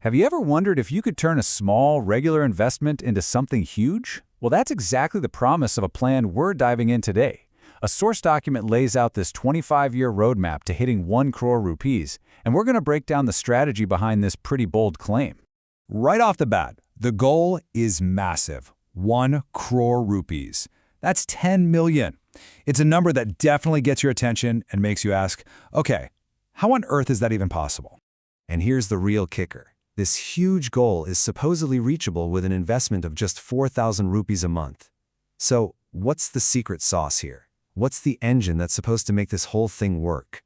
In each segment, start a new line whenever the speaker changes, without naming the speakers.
Have you ever wondered if you could turn a small, regular investment into something huge? Well, that's exactly the promise of a plan we're diving in today. A source document lays out this 25-year roadmap to hitting 1 crore rupees, and we're going to break down the strategy behind this pretty bold claim.
Right off the bat, the goal is massive. 1 crore rupees. That's 10 million. It's a number that definitely gets your attention and makes you ask, okay, how on earth is that even possible?
And here's the real kicker. This huge goal is supposedly reachable with an investment of just 4,000 rupees a month. So, what's the secret sauce here? What's the engine that's supposed to make this whole thing work?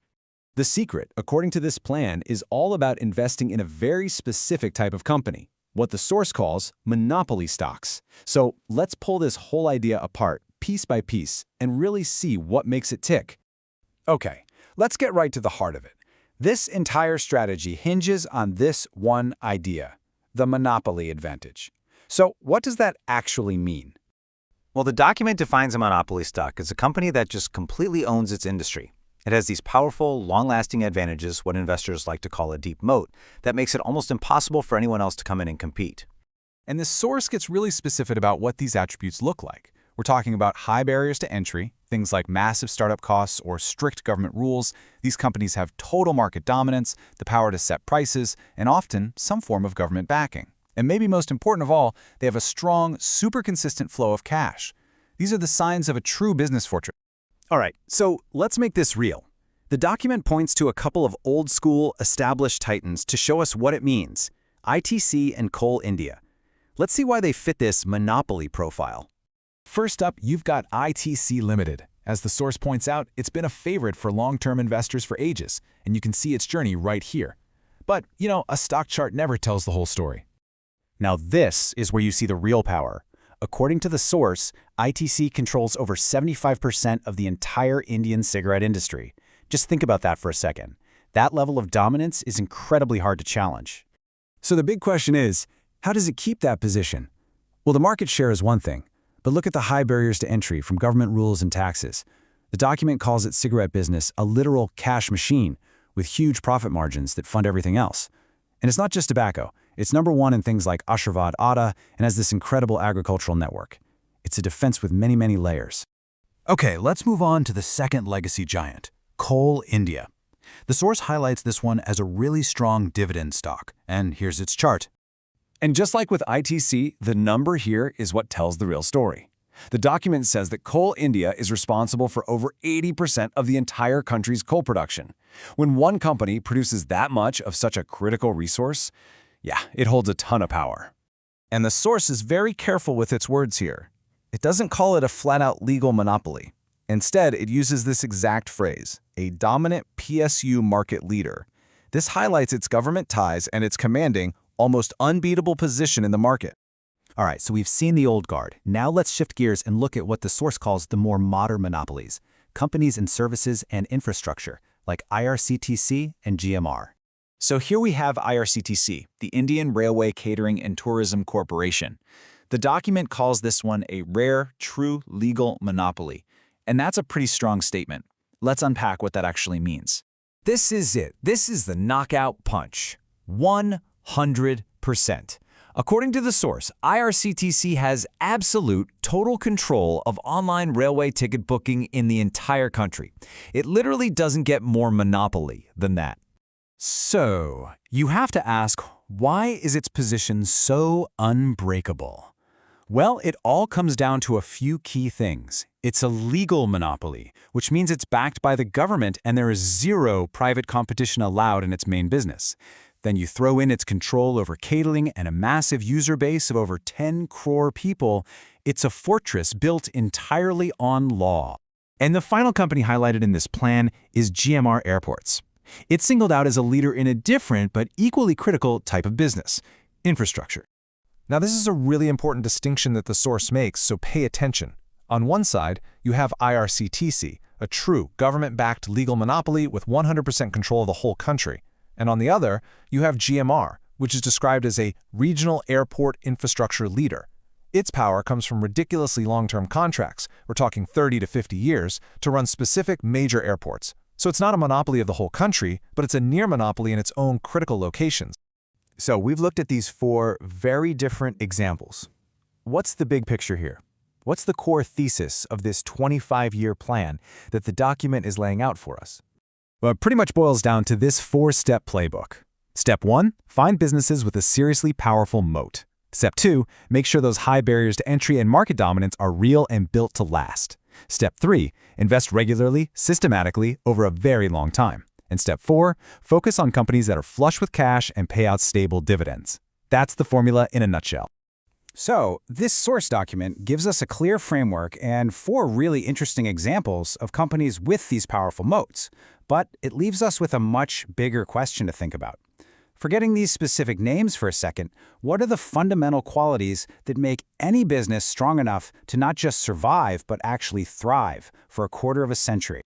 The secret, according to this plan, is all about investing in a very specific type of company, what the source calls monopoly stocks. So let's pull this whole idea apart, piece by piece, and really see what makes it tick.
Okay, let's get right to the heart of it. This entire strategy hinges on this one idea, the monopoly advantage. So what does that actually mean?
Well, the document defines a monopoly stock as a company that just completely owns its industry. It has these powerful, long-lasting advantages, what investors like to call a deep moat, that makes it almost impossible for anyone else to come in and compete.
And the source gets really specific about what these attributes look like. We're talking about high barriers to entry, things like massive startup costs or strict government rules. These companies have total market dominance, the power to set prices, and often some form of government backing. And maybe most important of all, they have a strong, super consistent flow of cash. These are the signs of a true business fortress.
All right, so let's make this real. The document points to a couple of old-school, established titans to show us what it means: ITC and Coal India. Let's see why they fit this monopoly profile.
First up, you've got ITC Limited. As the source points out, it's been a favorite for long-term investors for ages, and you can see its journey right here. But, a stock chart never tells the whole story.
Now this is where you see the real power. According to the source, ITC controls over 75% of the entire Indian cigarette industry. Just think about that for a second. That level of dominance is incredibly hard to challenge.
So the big question is, how does it keep that position? Well, the market share is one thing, but look at the high barriers to entry from government rules and taxes. The document calls its cigarette business a literal cash machine with huge profit margins that fund everything else. And it's not just tobacco. It's number one in things like Ashirvad Atta and has this incredible agricultural network. It's a defense with many, many layers.
Okay, let's move on to the second legacy giant, Coal India. The source highlights this one as a really strong dividend stock, and here's its chart.
And just like with ITC, the number here is what tells the real story. The document says that Coal India is responsible for over 80% of the entire country's coal production. When one company produces that much of such a critical resource, yeah, it holds a ton of power. And the source is very careful with its words here. It doesn't call it a flat-out legal monopoly. Instead, it uses this exact phrase, a dominant PSU market leader. This highlights its government ties and its commanding, almost unbeatable position in the market.
All right, so we've seen the old guard. Now let's shift gears and look at what the source calls the more modern monopolies, companies in services and infrastructure, like IRCTC and GMR.
So here we have IRCTC, the Indian Railway Catering and Tourism Corporation. The document calls this one a rare, true legal monopoly. And that's a pretty strong statement. Let's unpack what that actually means.
This is it. This is the knockout punch. 100%. According to the source, IRCTC has absolute total control of online railway ticket booking in the entire country. It literally doesn't get more monopoly than that. So, you have to ask, why is its position so unbreakable? Well, it all comes down to a few key things. It's a legal monopoly, which means it's backed by the government and there is zero private competition allowed in its main business. Then you throw in its control over catering and a massive user base of over 10 crore people. It's a fortress built entirely on law.
And the final company highlighted in this plan is GMR Airports. It's singled out as a leader in a different but equally critical type of business, infrastructure. Now, this is a really important distinction that the source makes, so pay attention. On one side, you have IRCTC, a true government-backed legal monopoly with 100% control of the whole country. And on the other, you have GMR, which is described as a regional airport infrastructure leader. Its power comes from ridiculously long-term contracts, we're talking 30 to 50 years, to run specific major airports. So it's not a monopoly of the whole country, but it's a near monopoly in its own critical locations. So we've looked at these 4 very different examples. What's the big picture here? What's the core thesis of this 25-year plan that the document is laying out for us?
Well, it pretty much boils down to this 4-step playbook. Step 1, find businesses with a seriously powerful moat. Step 2, make sure those high barriers to entry and market dominance are real and built to last. Step 3, invest regularly, systematically, over a very long time. And Step 4, focus on companies that are flush with cash and pay out stable dividends. That's the formula in a nutshell.
So, this source document gives us a clear framework and 4 really interesting examples of companies with these powerful moats. But it leaves us with a much bigger question to think about. Forgetting these specific names for a second, what are the fundamental qualities that make any business strong enough to not just survive but actually thrive for a quarter of a century?